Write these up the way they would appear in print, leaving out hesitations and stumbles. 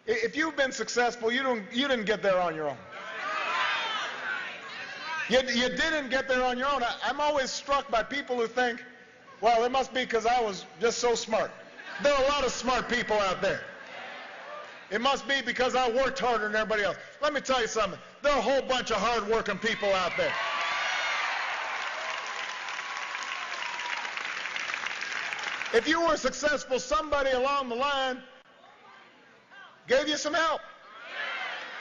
If you've been successful, you didn't get there on your own. You didn't get there on your own. I'm always struck by people who think, well, it must be because I was just so smart. There are a lot of smart people out there. It must be because I worked harder than everybody else. Let me tell you something. There are a whole bunch of hard-working people out there. If you were successful, somebody along the line gave you some help.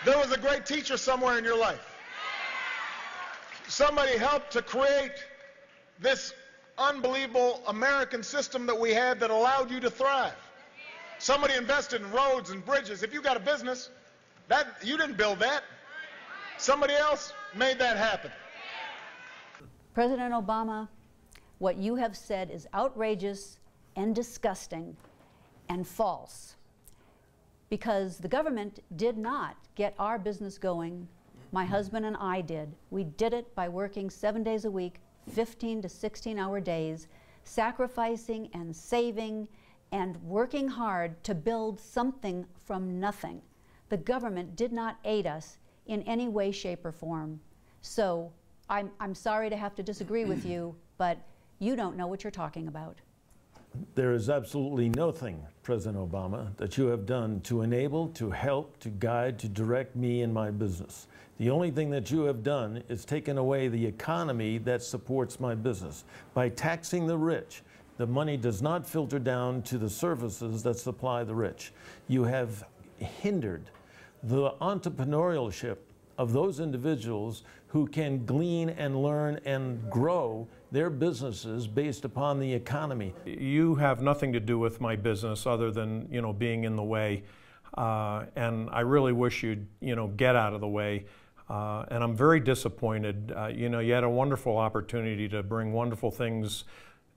There was a great teacher somewhere in your life. Somebody helped to create this unbelievable American system that we had that allowed you to thrive. Somebody invested in roads and bridges. If you got a business, you didn't build that. Somebody else made that happen. President Obama, what you have said is outrageous and disgusting and false, because the government did not get our business going. My husband and I did. We did it by working 7 days a week, 15 to 16-hour days, sacrificing and saving and working hard to build something from nothing. The government did not aid us in any way, shape, or form. So I'm sorry to have to disagree with you, but you don't know what you're talking about. There is absolutely nothing, President Obama, that you have done to enable, to help, to guide, to direct me in my business. The only thing that you have done is taken away the economy that supports my business. By taxing the rich, the money does not filter down to the services that supply the rich. You have hindered the entrepreneurship of those individuals who can glean and learn and grow their businesses based upon the economy. You have nothing to do with my business other than, being in the way. And I really wish you'd, get out of the way. And I'm very disappointed. You had a wonderful opportunity to bring wonderful things,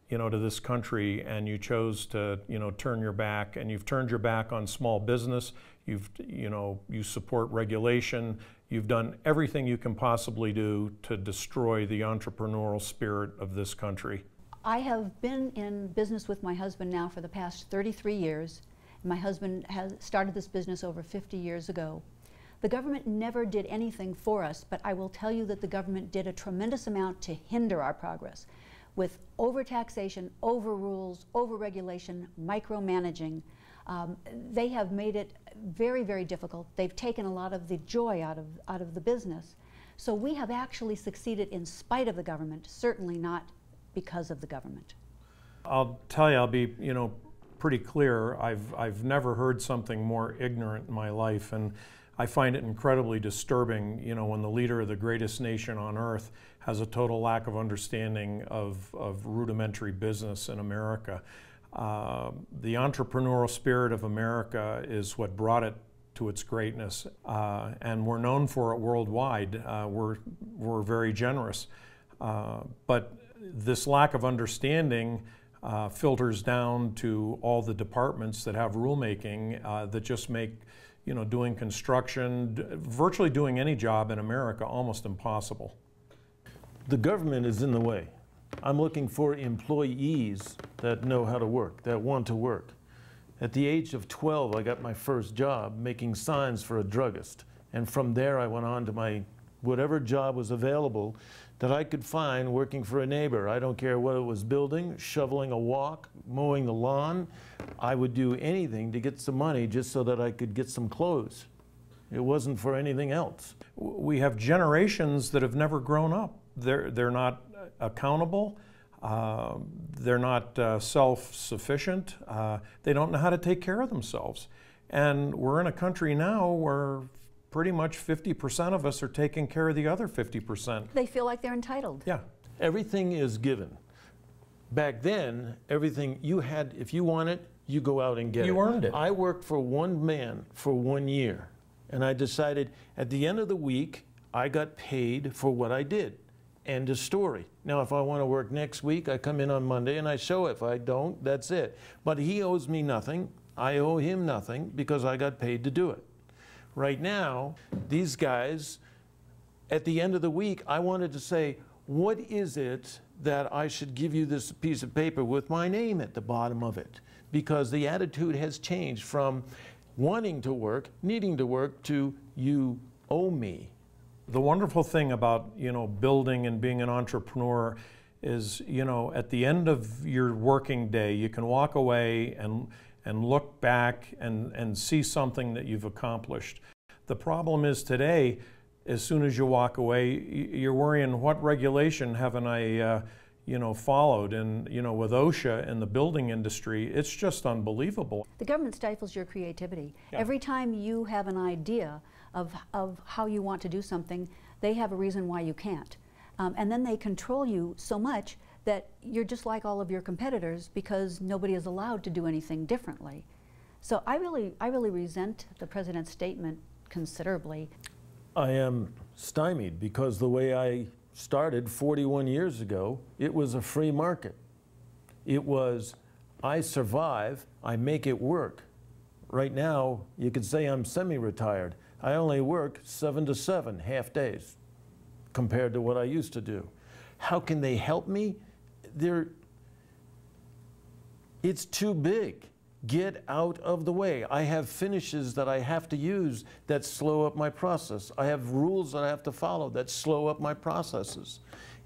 to this country, and you chose to, turn your back. And you've turned your back on small business. You support regulation. You've done everything you can possibly do to destroy the entrepreneurial spirit of this country. I have been in business with my husband now for the past 33 years. My husband has started this business over 50 years ago. The government never did anything for us, but I will tell you that the government did a tremendous amount to hinder our progress with overtaxation, overrules, overregulation, micromanaging. They have made it very, very difficult. They've taken a lot of the joy out of the business. So we have actually succeeded in spite of the government, certainly not because of the government. I'll tell you, I'll be, pretty clear. I've never heard something more ignorant in my life, and I find it incredibly disturbing, when the leader of the greatest nation on earth has a total lack of understanding of rudimentary business in America. The entrepreneurial spirit of America is what brought it to its greatness, and we're known for it worldwide. We're very generous, but this lack of understanding filters down to all the departments that have rulemaking that just make doing construction, virtually doing any job in America, almost impossible. The government is in the way. I'm looking for employees that know how to work, that want to work. At the age of 12, I got my first job making signs for a druggist. And from there, I went on to my whatever job was available that I could find working for a neighbor. I don't care what it was, building, shoveling a walk, mowing the lawn. I would do anything to get some money just so that I could get some clothes. It wasn't for anything else. We have generations that have never grown up. They're not accountable. They're not self-sufficient. They don't know how to take care of themselves. And we're in a country now where pretty much 50% of us are taking care of the other 50%. They feel like they're entitled. Yeah. Everything is given. Back then, everything you had, if you want it, you go out and get it. You earned it. I worked for one man for 1 year, and I decided at the end of the week, I got paid for what I did. End of story. Now, if I want to work next week, I come in on Monday and I show it. If I don't, that's it. But he owes me nothing. I owe him nothing because I got paid to do it. Right now, these guys, at the end of the week, I wanted to say, what is it that I should give you this piece of paper with my name at the bottom of it? Because the attitude has changed from wanting to work, needing to work, to you owe me. The wonderful thing about, building and being an entrepreneur is, at the end of your working day, you can walk away and look back and see something that you've accomplished. The problem is today, as soon as you walk away, you're worrying, what regulation haven't I followed? And, with OSHA and the building industry, it's just unbelievable. The government stifles your creativity. Yeah. Every time you have an idea of how you want to do something, they have a reason why you can't. And then they control you so much that you're just like all of your competitors because nobody is allowed to do anything differently. So I really resent the president's statement considerably. I am stymied because the way I started 41 years ago, it was a free market. It was, I survive, I make it work. Right now, you could say I'm semi-retired. I only work 7 to 7 half days compared to what I used to do. How can they help me? It's too big. Get out of the way. I have finishes that I have to use that slow up my process. I have rules that I have to follow that slow up my processes.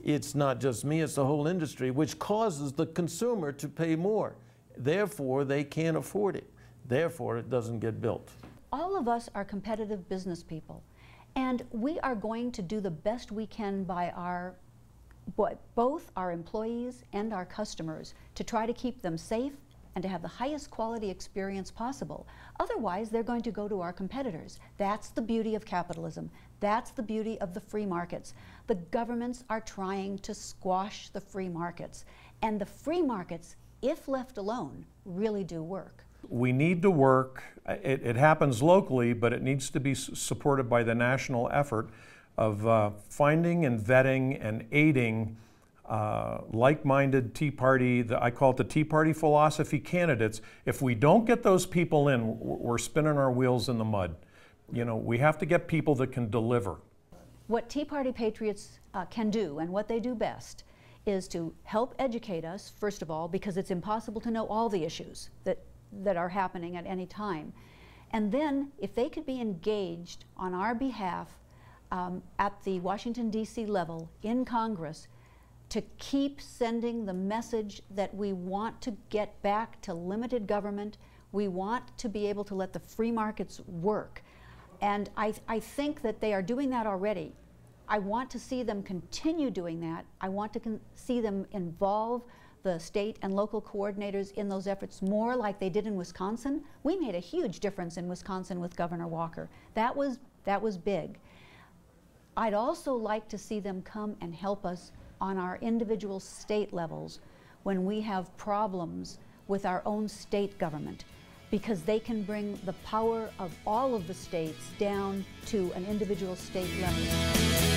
It's not just me, it's the whole industry, which causes the consumer to pay more. Therefore, they can't afford it. Therefore, it doesn't get built. All of us are competitive business people, and we are going to do the best we can by both our employees and our customers to try to keep them safe and to have the highest quality experience possible. Otherwise, they're going to go to our competitors. That's the beauty of capitalism. That's the beauty of the free markets. The governments are trying to squash the free markets, and the free markets, if left alone, really do work. We need to work. It happens locally, but it needs to be supported by the national effort of finding and vetting and aiding like-minded Tea Party, I call it the Tea Party philosophy candidates. If we don't get those people in, we're spinning our wheels in the mud. We have to get people that can deliver. What Tea Party Patriots can do, and what they do best, is to help educate us, first of all, because it's impossible to know all the issues that are happening at any time. And then, if they could be engaged on our behalf at the Washington, D.C. level in Congress, to keep sending the message that we want to get back to limited government, we want to be able to let the free markets work. And I think that they are doing that already. I want to see them continue doing that. I want to see them involve the state and local coordinators in those efforts more like they did in Wisconsin. We made a huge difference in Wisconsin with Governor Walker. That was big. I'd also like to see them come and help us on our individual state levels when we have problems with our own state government, because they can bring the power of all of the states down to an individual state level.